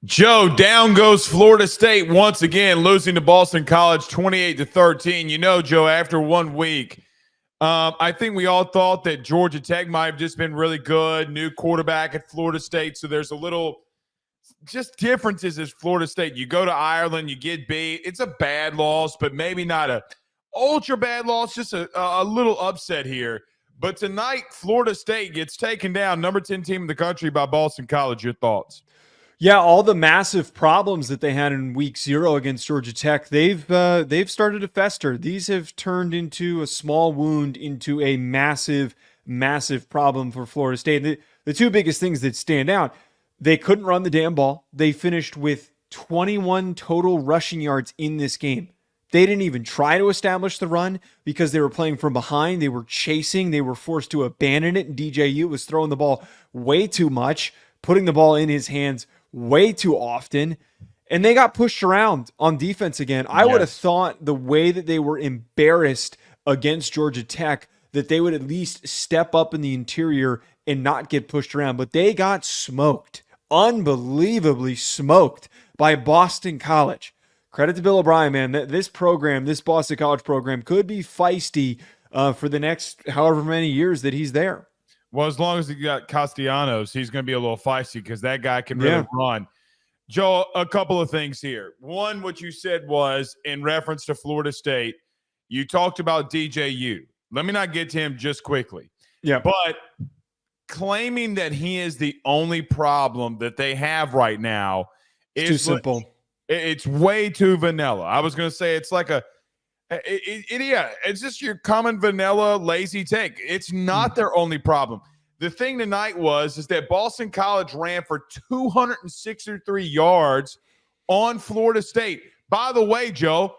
Joe, down goes Florida State once again, losing to Boston College 28-13. You know, Joe, after 1 week, I think we all thought that Georgia Tech might have just been really good. New quarterback at Florida State. So there's a little just differences as Florida State. You go to Ireland, you get beat. It's a bad loss, but maybe not a ultra bad loss, just a little upset here. But tonight, Florida State gets taken down, number 10 team in the country by Boston College. Your thoughts? Yeah, all the massive problems that they had in week 0 against Georgia Tech, they've started to fester. These have turned into a small wound into a massive, massive problem for Florida State. The two biggest things that stand out, they couldn't run the damn ball. They finished with 21 total rushing yards in this game. They didn't even try to establish the run because they were playing from behind. They were chasing. They were forced to abandon it. And DJU was throwing the ball way too much, putting the ball in his hands way too often, and they got pushed around on defense again. I would have thought the way that they were embarrassed against Georgia Tech that they would at least step up in the interior and not get pushed around, but they got smoked, unbelievably smoked by Boston College. Credit to Bill O'Brien, man. This program, this Boston College program, could be feisty for the next however many years that he's there. Well, as long as he got Castellanos, he's going to be a little feisty because that guy can really run. Joe, a couple of things here. One, what you said was in reference to Florida State, you talked about DJU. Let me not get to him just quickly. Yeah. But claiming that he is the only problem that they have right now is too simple. It's way too vanilla. I was going to say it's like it's just your common vanilla lazy take. It's not their only problem. The thing tonight is that Boston College ran for 263 yards on Florida State. By the way, Joe,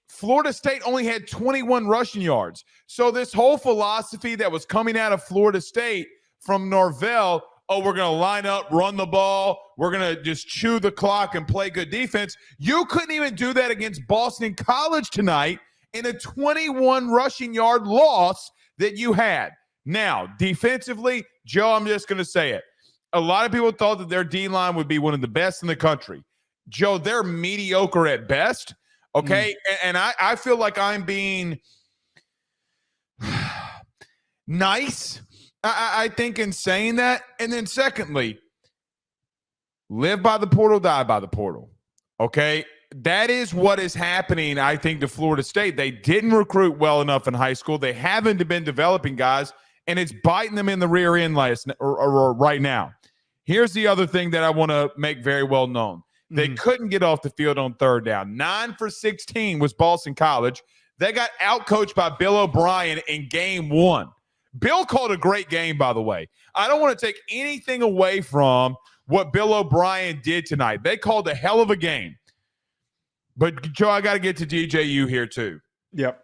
Florida State only had 21 rushing yards. So this whole philosophy that was coming out of Florida State from Norvell, we're going to line up, run the ball, we're going to just chew the clock and play good defense. You couldn't even do that against Boston College tonight in a 21 rushing yard loss that you had. Now, defensively, Joe, I'm just going to say it. A lot of people thought that their D-line would be one of the best in the country. Joe, they're mediocre at best, okay? And I feel like I'm being nice, I think, in saying that. And then secondly, live by the portal, die by the portal, okay? That is what is happening, I think, to Florida State. They didn't recruit well enough in high school. They haven't been developing guys, and it's biting them in the rear end right now. Here's the other thing that I want to make very well known. They couldn't get off the field on third down. 9 for 16 was Boston College. They got outcoached by Bill O'Brien in game 1. Bill called a great game, by the way. I don't want to take anything away from what Bill O'Brien did tonight. They called a hell of a game. But, Joe, I got to get to DJU here, too. Yep.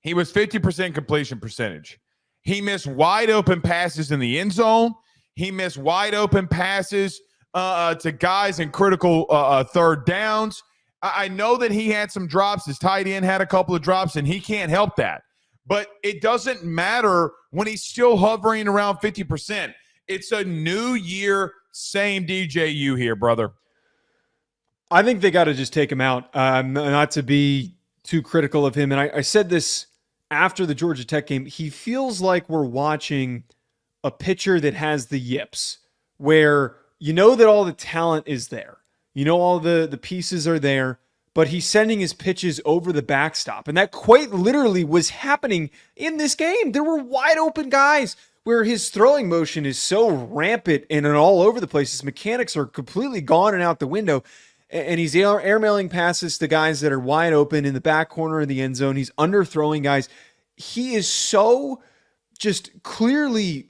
He was 50% completion percentage. He missed wide open passes in the end zone. He missed wide open passes to guys in critical third downs. I know that he had some drops. His tight end had a couple of drops, and he can't help that. But it doesn't matter when he's still hovering around 50%. It's a new year, same DJU here, brother. I think they got to just take him out, not to be too critical of him. And I said this after the Georgia Tech game. He feels like we're watching a pitcher that has the yips, where you know that all the talent is there. You know all the pieces are there, but he's sending his pitches over the backstop. And that quite literally was happening in this game. There were wide open guys where his throwing motion is so rampant and all over the place. His mechanics are completely gone and out the window. And he's airmailing passes to guys that are wide open in the back corner of the end zone. He's underthrowing guys. He is so just clearly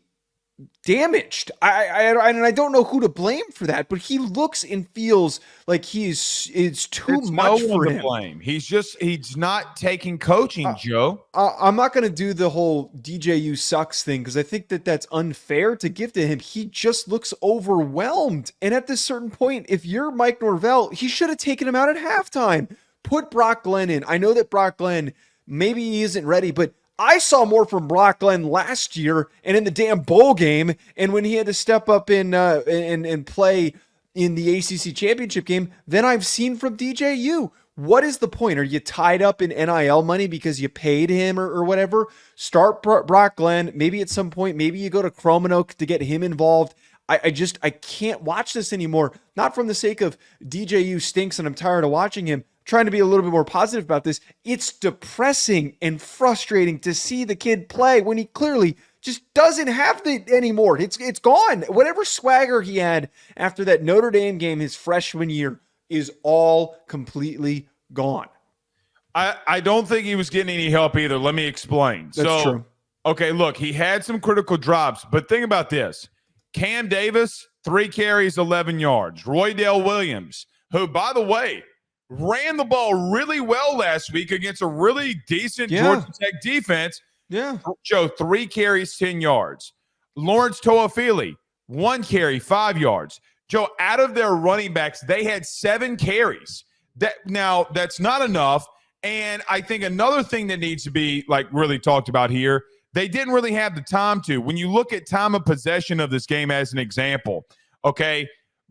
damaged. I don't know who to blame for that, but he looks and feels like it's too much for him. Blame. He's not taking coaching, Joe. I'm not going to do the whole DJU sucks thing because I think that's unfair to give to him. He just looks overwhelmed. And at this certain point, if you're Mike Norvell, he should have taken him out at halftime. Put Brock Glenn in. I know that Brock Glenn, maybe he isn't ready, but I saw more from Brock Glenn last year and in the damn bowl game, and when he had to step up and play in the ACC championship game than I've seen from DJU. What is the point? Are you tied up in NIL money because you paid him or whatever? Start Brock Glenn. Maybe at some point, maybe you go to Cromanoke to get him involved. I can't watch this anymore. Not from the sake of DJU stinks and I'm tired of watching him. Trying to be a little bit more positive about this. It's depressing and frustrating to see the kid play when he clearly just doesn't have it anymore. It's gone. Whatever swagger he had after that Notre Dame game his freshman year is all completely gone. I don't think he was getting any help either. Let me explain. That's true. Okay, look, he had some critical drops, but think about this. Cam Davis, 3 carries, 11 yards. Roydell Williams, who, by the way, ran the ball really well last week against a really decent Georgia Tech defense. Yeah. Joe, 3 carries, 10 yards. Lawrence Toafili, 1 carry, 5 yards. Joe, out of their running backs, they had 7 carries. That's not enough. And I think another thing that needs to be really talked about here, they didn't really have the time to. When you look at time of possession of this game as an example, okay,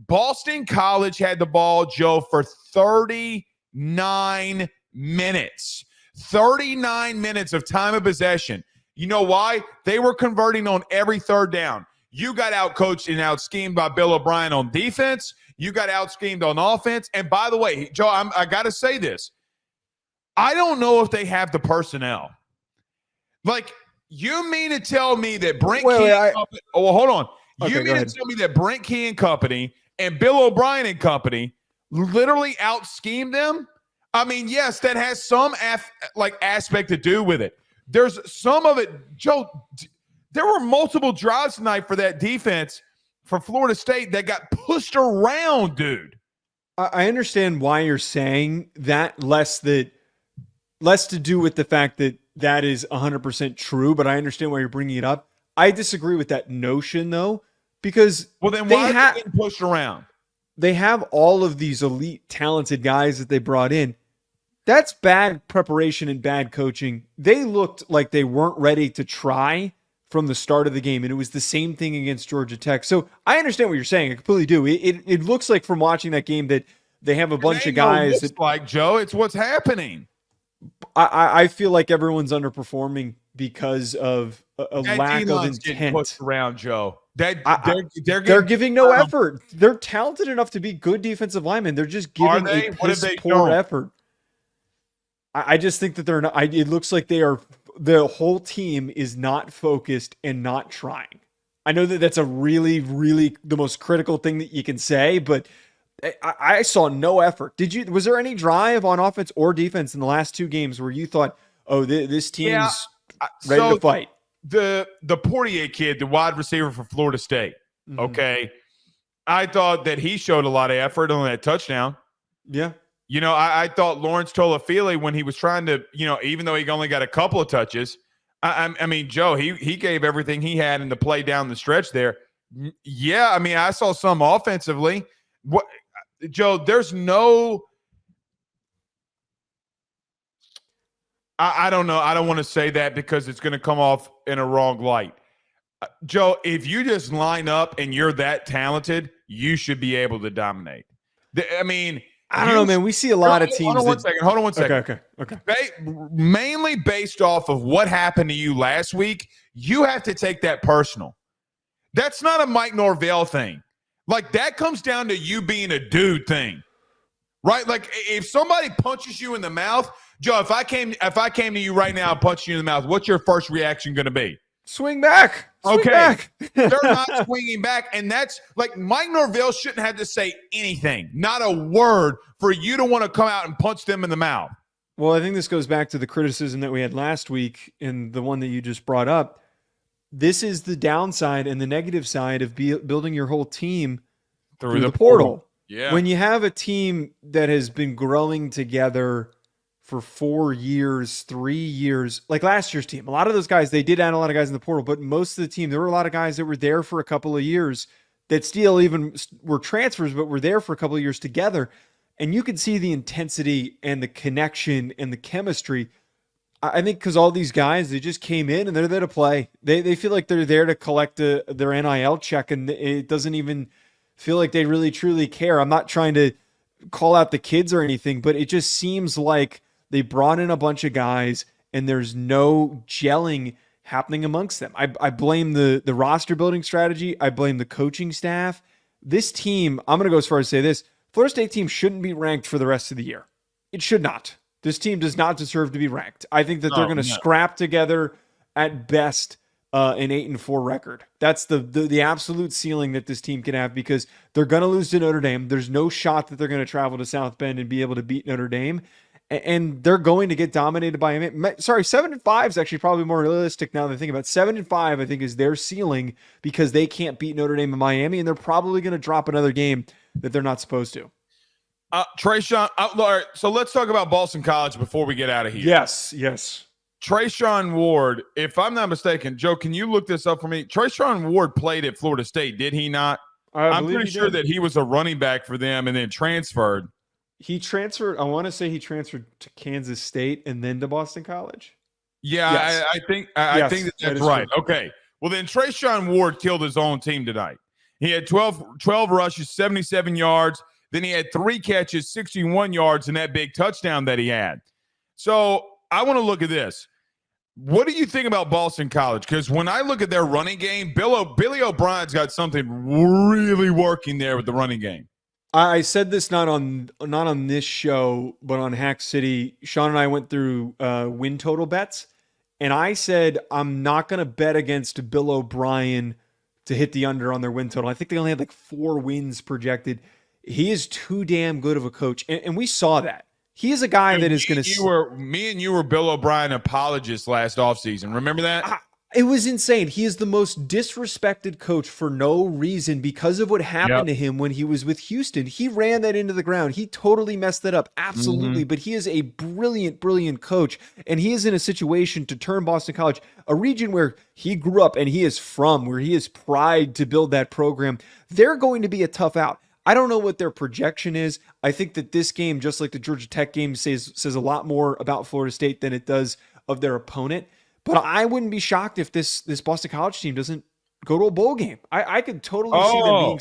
Boston College had the ball, Joe, for 39 minutes. 39 minutes of time of possession. You know why? They were converting on every third down. You got outcoached and out-schemed by Bill O'Brien on defense. You got out-schemed on offense. And by the way, Joe, I got to say this. I don't know if they have the personnel. You mean to tell me that Brent Key and Company – hold on. Okay, you mean to tell me that Brent Key and Company and Bill O'Brien and Company literally out-schemed them? I mean, yes, that has some aspect to do with it. There's some of it, Joe. There were multiple drives tonight for that defense for Florida State that got pushed around, dude. I understand why you're saying that, less to do with the fact that is 100% true, but I understand why you're bringing it up. I disagree with that notion, though, because then why are they getting pushed around? They have all of these elite, talented guys that they brought in. That's bad preparation and bad coaching. They looked like they weren't ready to try from the start of the game, and it was the same thing against Georgia Tech. So I understand what you're saying. I completely do. It looks like from watching that game that they have a bunch of guys. Joe, it's what's happening. I feel like everyone's underperforming because of a lack of intent. Pushed around, Joe. They're giving no effort. They're talented enough to be good defensive linemen. They're just giving a piss-poor effort. I just think that they're not. It looks like they are. The whole team is not focused and not trying. I know that that's a really, really the most critical thing that you can say, but I saw no effort. Was there any drive on offense or defense in the last 2 games where you thought, "Oh, this team's ready to fight"? The Portier kid, the wide receiver for Florida State. Mm-hmm. Okay, I thought that he showed a lot of effort on that touchdown. Yeah. I thought Lawrence Toafili, when he was trying to, even though he only got a couple of touches, I mean, Joe, he gave everything he had in the play down the stretch there. Yeah, I mean, I saw some offensively. What, Joe, there's no – I don't know. I don't want to say that because it's going to come off in a wrong light. Joe, if you just line up and you're that talented, you should be able to dominate. I mean – I don't know, man. We see a lot of teams. Hold on one second. Okay. Mainly based off of what happened to you last week, you have to take that personal. That's not a Mike Norvell thing. That comes down to you being a dude thing, right? If somebody punches you in the mouth, Joe, if I came to you right now and punched you in the mouth, what's your first reaction going to be? Swing back. They're not swinging back. And that's Mike Norvell shouldn't have to say anything, not a word for you to want to come out and punch them in the mouth. Well, I think this goes back to the criticism that we had last week and the one that you just brought up. This is the downside and the negative side of building your whole team through the portal. Yeah. When you have a team that has been growing together for 4 years, 3 years, like last year's team. A lot of those guys, they did add a lot of guys in the portal, but most of the team, there were a lot of guys that were there for a couple of years that still even were transfers, but were there for a couple of years together. And you could see the intensity and the connection and the chemistry. I think because all these guys, they just came in and they're there to play. They feel like they're there to collect their NIL check, and it doesn't even feel like they really truly care. I'm not trying to call out the kids or anything, but it just seems like they brought in a bunch of guys and there's no gelling happening amongst them. I blame the roster building strategy. I blame the coaching staff. This team, I'm going to go as far as say this, Florida State team shouldn't be ranked for the rest of the year. It should not. This team does not deserve to be ranked. I think that they're going to scrap together at best an 8-4 record. That's the absolute ceiling that this team can have, because they're going to lose to Notre Dame. There's no shot that they're going to travel to South Bend and be able to beat Notre Dame. And they're going to get dominated by him. Sorry, 7-5 is actually probably more realistic now that I think about it. 7-5, I think, is their ceiling, because they can't beat Notre Dame and Miami, and they're probably going to drop another game that they're not supposed to. Trayshawn, so let's talk about Boston College before we get out of here. Yes. Trayshawn Ward, if I'm not mistaken, Joe, can you look this up for me? Trayshawn Ward played at Florida State, did he not? I'm pretty sure that he was a running back for them and then transferred. He transferred. I want to say he transferred to Kansas State and then to Boston College. Yeah, yes. I think that's right. True. Okay. Well, then Trayshawn Ward killed his own team tonight. He had 12 rushes, 77 yards. Then he had 3 catches, 61 yards, and that big touchdown that he had. So I want to look at this. What do you think about Boston College? Because when I look at their running game, Billy O'Brien's got something really working there with the running game. I said this not on this show, but on Hack City. Sean and I went through win total bets, and I said I'm not going to bet against Bill O'Brien to hit the under on their win total. I think they only had like 4 wins projected. He is too damn good of a coach, and we saw that. He is a guy that is going to. Me and you were Bill O'Brien apologists last offseason. Remember that? It was insane. He is the most disrespected coach for no reason because of what happened to him when he was with Houston. He ran that into the ground. He totally messed that up. Absolutely. Mm-hmm. But he is a brilliant, brilliant coach. And he is in a situation to turn Boston College, a region where he grew up and he is from, where he has pride to build that program. They're going to be a tough out. I don't know what their projection is. I think that this game, just like the Georgia Tech game, says a lot more about Florida State than it does of their opponent. But I wouldn't be shocked if this Boston College team doesn't go to a bowl game. I could totally see them being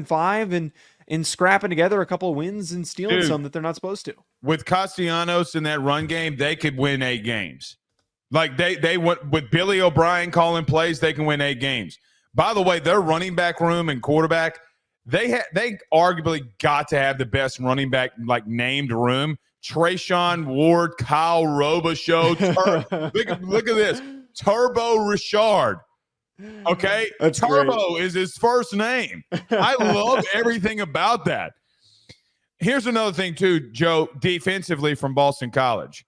7-5 and scrapping together a couple of wins and stealing some that they're not supposed to. With Castellanos in that run game, they could win 8 games. Like they went with Billy O'Brien calling plays, they can win 8 games. By the way, their running back room and quarterback, they arguably got to have the best running back named room. Trayshawn Ward, Kyle Robichaux, look at this, Turbo Richard. Okay, that's Turbo great. Is his first name. I love everything about that. Here's another thing too, Joe. Defensively from Boston College,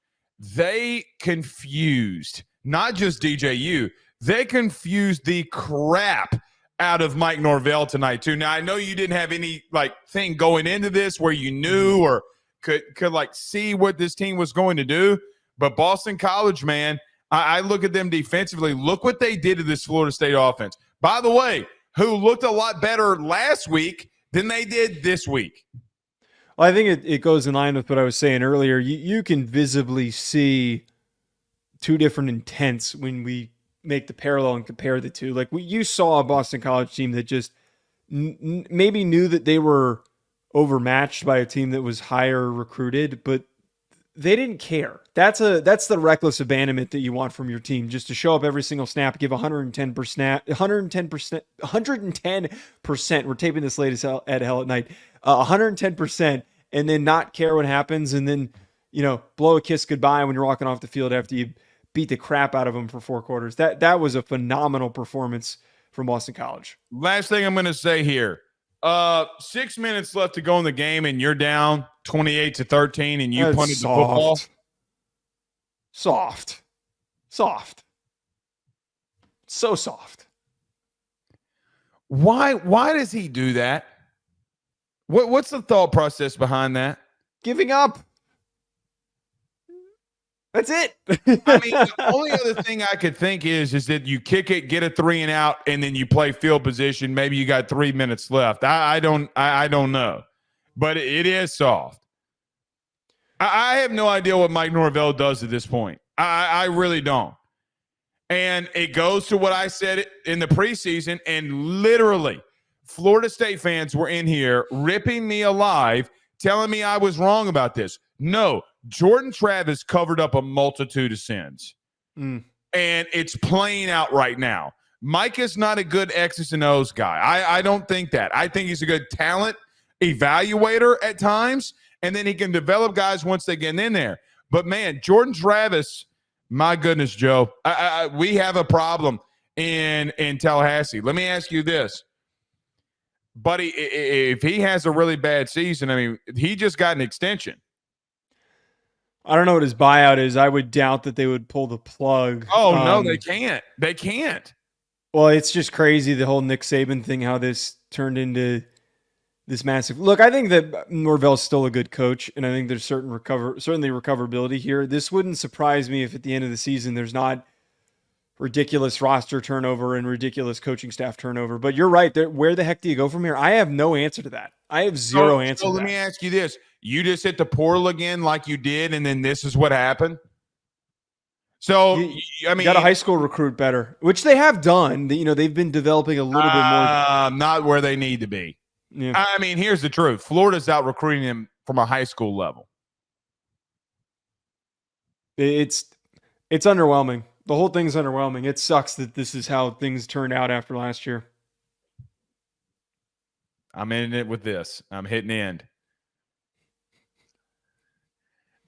they confused not just DJU, they confused the crap out of Mike Norvell tonight too. Now I know you didn't have any thing going into this where you knew or could see what this team was going to do, but Boston College, man, I look at them defensively. Look what they did to this Florida State offense. By the way, who looked a lot better last week than they did this week. Well, I think it goes in line with what I was saying earlier. You can visibly see 2 different intents when we make the parallel and compare the two. You saw a Boston College team that just maybe knew that they were overmatched by a team that was higher recruited, but they didn't care. That's the reckless abandonment that you want from your team, just to show up every single snap, give 110%. We're taping this late at hell at night, 110%, and then not care what happens, and then blow a kiss goodbye when you're walking off the field after you beat the crap out of them for 4 quarters. That was a phenomenal performance from Boston College. Last thing I'm going to say here. 6 minutes left to go in the game, and you're down 28-13, and you punted the football. Soft. So soft. Why does he do that? What's the thought process behind that? Giving up. That's it. I mean, the only other thing I could think is that you kick it, get a 3 and out, and then you play field position. Maybe you got 3 minutes left. I don't know, but it is soft. I have no idea what Mike Norvell does at this point. I really don't. And it goes to what I said in the preseason, and literally Florida State fans were in here ripping me alive, telling me I was wrong about this. No, Jordan Travis covered up a multitude of sins. And it's playing out right now. Mike is not a good X's and O's guy. I don't think that. I think he's a good talent evaluator at times, and then he can develop guys once they get in there. But, man, Jordan Travis, my goodness, Joe, we have a problem in Tallahassee. Let me ask you this. Buddy, if he has a really bad season, I mean, he just got an extension. I don't know what his buyout is. I would doubt that they would pull the plug. Oh, no, they can't. They can't. Well, it's just crazy, the whole Nick Saban thing, how this turned into this massive. Look, I think that Norvell's still a good coach, and I think there's certainly recoverability here. This wouldn't surprise me if at the end of the season there's not ridiculous roster turnover and ridiculous coaching staff turnover. But you're right. Where the heck do you go from here? I have no answer to that. I have zero answer to that. Let me ask you this. You just hit the portal again like you did, and then this is what happened? So, I mean, you got a high school recruit better, which they have done. You know, they've been developing a little bit more. Not where they need to be. Yeah. I mean, here's the truth. Florida's out recruiting him from a high school level. It's underwhelming. The whole thing's underwhelming. It sucks that this is how things turned out after last year. I'm in it with this. I'm hitting end.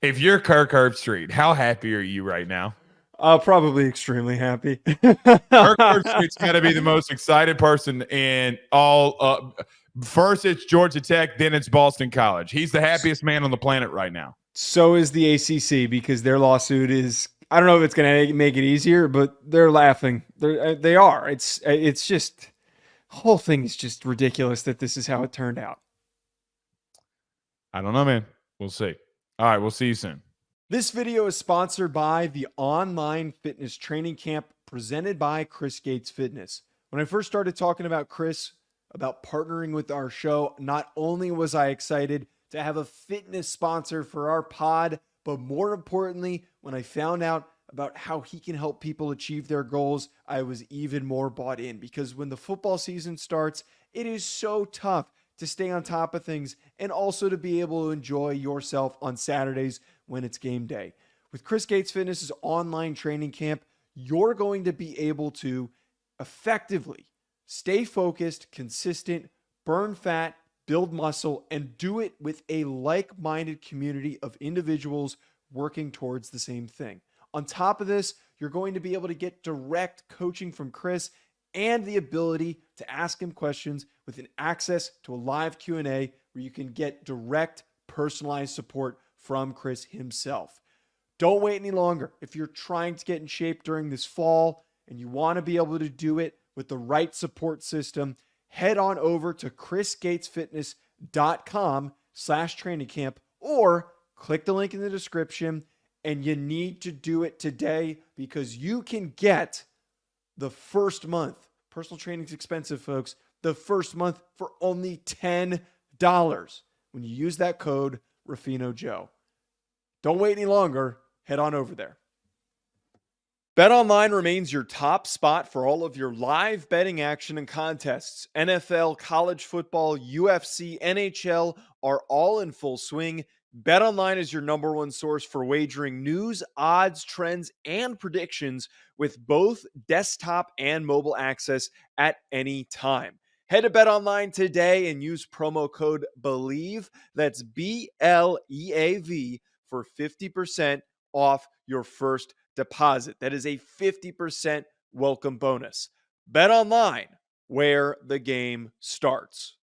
If you're Kirk Herbstreit, how happy are you right now? Probably extremely happy. Kirk Herbstreit's got to be the most excited person in all. First, it's Georgia Tech, then it's Boston College. He's the happiest man on the planet right now. So is the ACC, because their lawsuit is. I don't know if it's going to make it easier, but they're laughing. They are. It's just the whole thing is just ridiculous that this is how it turned out. I don't know, man. We'll see. All right, we'll see you soon. This video is sponsored by the online fitness training camp presented by Chris Gates Fitness. When I first started talking about Chris, about partnering with our show, not only was I excited to have a fitness sponsor for our pod, but more importantly, when I found out about how he can help people achieve their goals, I was even more bought in, because when the football season starts, it is so tough to stay on top of things and also to be able to enjoy yourself on Saturdays when it's game day. With Chris Gates Fitness's online training camp, you're going to be able to effectively stay focused, consistent, burn fat, build muscle, and do it with a like-minded community of individuals working towards the same thing. On top of this, you're going to be able to get direct coaching from Chris and the ability to ask him questions with an access to a live Q&A where you can get direct personalized support from Chris himself. Don't wait any longer. If you're trying to get in shape during this fall and you want to be able to do it with the right support system, head on over to chrisgatesfitness.com/training camp or click the link in the description. And you need to do it today, because you can get the first month. Personal training is expensive, folks. The first month for only $10 when you use that code Ruffino Joe. Don't wait any longer. Head on over there. BetOnline remains your top spot for all of your live betting action and contests. NFL, college football, UFC, NHL are all in full swing. BetOnline is your number one source for wagering news, odds, trends, and predictions, with both desktop and mobile access at any time. Head to BetOnline today and use promo code BELIEVE, that's BLEAV, for 50% off your first deposit. That is a 50% welcome bonus. BetOnline, where the game starts.